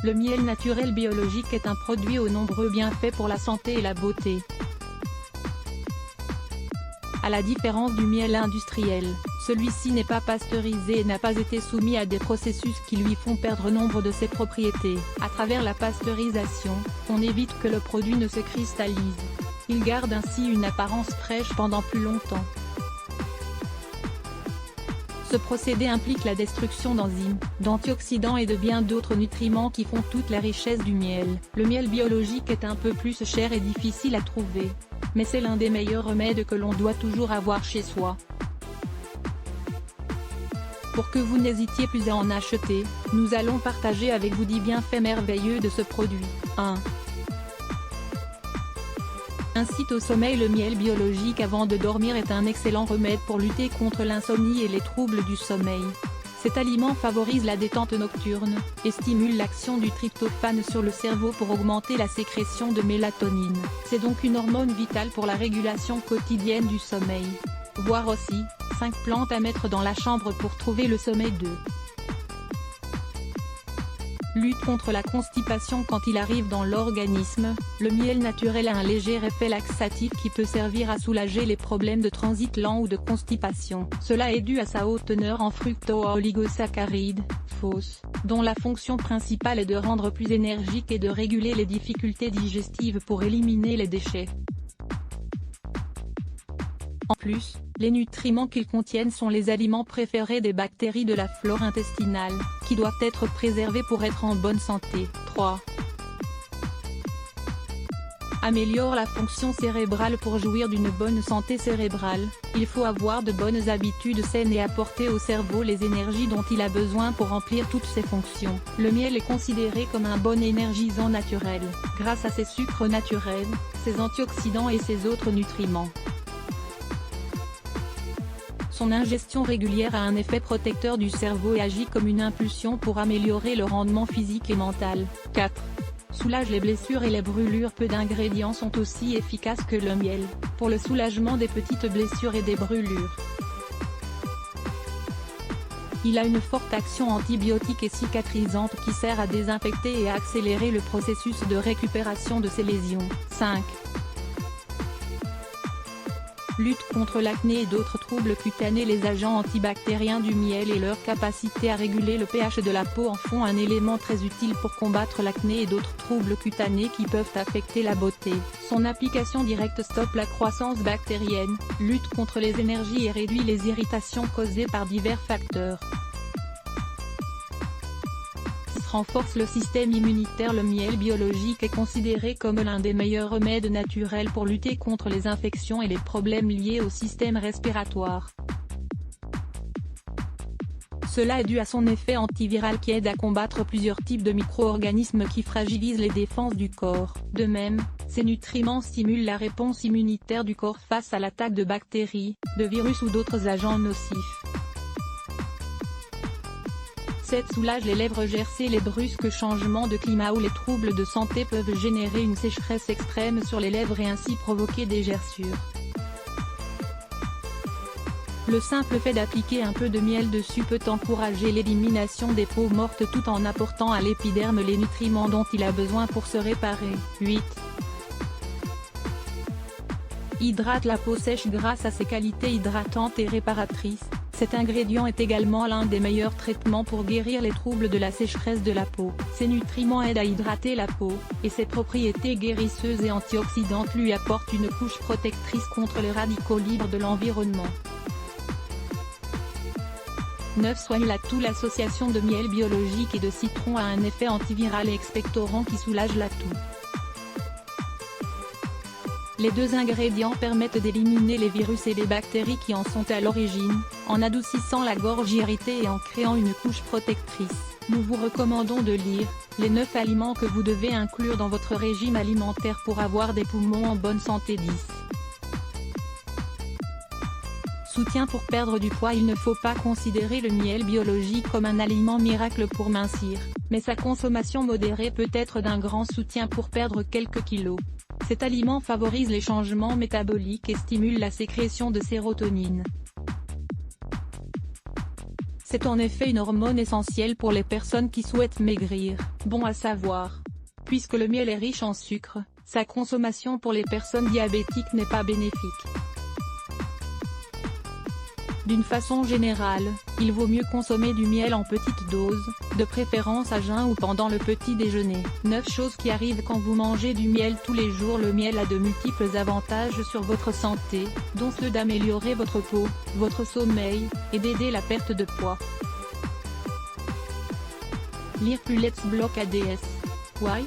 Le miel naturel biologique est un produit aux nombreux bienfaits pour la santé et la beauté. À la différence du miel industriel, celui-ci n'est pas pasteurisé et n'a pas été soumis à des processus qui lui font perdre nombre de ses propriétés. À travers la pasteurisation, on évite que le produit ne se cristallise. Il garde ainsi une apparence fraîche pendant plus longtemps. Ce procédé implique la destruction d'enzymes, d'antioxydants et de bien d'autres nutriments qui font toute la richesse du miel. Le miel biologique est un peu plus cher et difficile à trouver. Mais c'est l'un des meilleurs remèdes que l'on doit toujours avoir chez soi. Pour que vous n'hésitiez plus à en acheter, nous allons partager avec vous 10 bienfaits merveilleux de ce produit. 1. Incite au sommeil. Le miel biologique avant de dormir est un excellent remède pour lutter contre l'insomnie et les troubles du sommeil. Cet aliment favorise la détente nocturne, et stimule l'action du tryptophane sur le cerveau pour augmenter la sécrétion de mélatonine. C'est donc une hormone vitale pour la régulation quotidienne du sommeil. Voir aussi, 5 plantes à mettre dans la chambre pour trouver le sommeil. 2. Lutte contre la constipation. Quand il arrive dans l'organisme, le miel naturel a un léger effet laxatif qui peut servir à soulager les problèmes de transit lent ou de constipation. Cela est dû à sa haute teneur en fructo-oligosaccharides, FOS, dont la fonction principale est de rendre plus énergique et de réguler les difficultés digestives pour éliminer les déchets. En plus, les nutriments qu'ils contiennent sont les aliments préférés des bactéries de la flore intestinale, qui doivent être préservés pour être en bonne santé. 3. Améliore la fonction cérébrale. Pour jouir d'une bonne santé cérébrale, il faut avoir de bonnes habitudes saines et apporter au cerveau les énergies dont il a besoin pour remplir toutes ses fonctions. Le miel est considéré comme un bon énergisant naturel, grâce à ses sucres naturels, ses antioxydants et ses autres nutriments. Son ingestion régulière a un effet protecteur du cerveau et agit comme une impulsion pour améliorer le rendement physique et mental. 4. Soulage les blessures et les brûlures. Peu d'ingrédients sont aussi efficaces que le miel, pour le soulagement des petites blessures et des brûlures. Il a une forte action antibiotique et cicatrisante qui sert à désinfecter et à accélérer le processus de récupération de ces lésions. 5. Lutte contre l'acné et d'autres troubles cutanés. Les agents antibactériens du miel et leur capacité à réguler le pH de la peau en font un élément très utile pour combattre l'acné et d'autres troubles cutanés qui peuvent affecter la beauté. Son application directe stoppe la croissance bactérienne, lutte contre les énergies et réduit les irritations causées par divers facteurs. Renforce le système immunitaire. Le miel biologique est considéré comme l'un des meilleurs remèdes naturels pour lutter contre les infections et les problèmes liés au système respiratoire. Cela est dû à son effet antiviral qui aide à combattre plusieurs types de micro-organismes qui fragilisent les défenses du corps. De même, ces nutriments stimulent la réponse immunitaire du corps face à l'attaque de bactéries, de virus ou d'autres agents nocifs. 7. Soulage les lèvres gercées. Les brusques changements de climat ou les troubles de santé peuvent générer une sécheresse extrême sur les lèvres et ainsi provoquer des gerçures. Le simple fait d'appliquer un peu de miel dessus peut encourager l'élimination des peaux mortes tout en apportant à l'épiderme les nutriments dont il a besoin pour se réparer. 8. Hydrate la peau sèche. Grâce à ses qualités hydratantes et réparatrices, cet ingrédient est également l'un des meilleurs traitements pour guérir les troubles de la sécheresse de la peau. Ces nutriments aident à hydrater la peau, et ses propriétés guérisseuses et antioxydantes lui apportent une couche protectrice contre les radicaux libres de l'environnement. 9. Soigne la toux. L'association de miel biologique et de citron a un effet antiviral et expectorant qui soulage la toux. Les deux ingrédients permettent d'éliminer les virus et les bactéries qui en sont à l'origine, en adoucissant la gorge irritée et en créant une couche protectrice. Nous vous recommandons de lire « Les 9 aliments que vous devez inclure dans votre régime alimentaire pour avoir des poumons en bonne santé ». 10. Soutien pour perdre du poids. Il ne faut pas considérer le miel biologique comme un aliment miracle pour mincir, mais sa consommation modérée peut être d'un grand soutien pour perdre quelques kilos. Cet aliment favorise les changements métaboliques et stimule la sécrétion de sérotonine. C'est en effet une hormone essentielle pour les personnes qui souhaitent maigrir, bon à savoir. Puisque le miel est riche en sucre, sa consommation pour les personnes diabétiques n'est pas bénéfique. D'une façon générale, il vaut mieux consommer du miel en petites doses, de préférence à jeun ou pendant le petit déjeuner. 9 choses qui arrivent quand vous mangez du miel tous les jours. Le miel a de multiples avantages sur votre santé, dont ceux d'améliorer votre peau, votre sommeil, et d'aider la perte de poids. Lire plus Let's Block ADS. Why?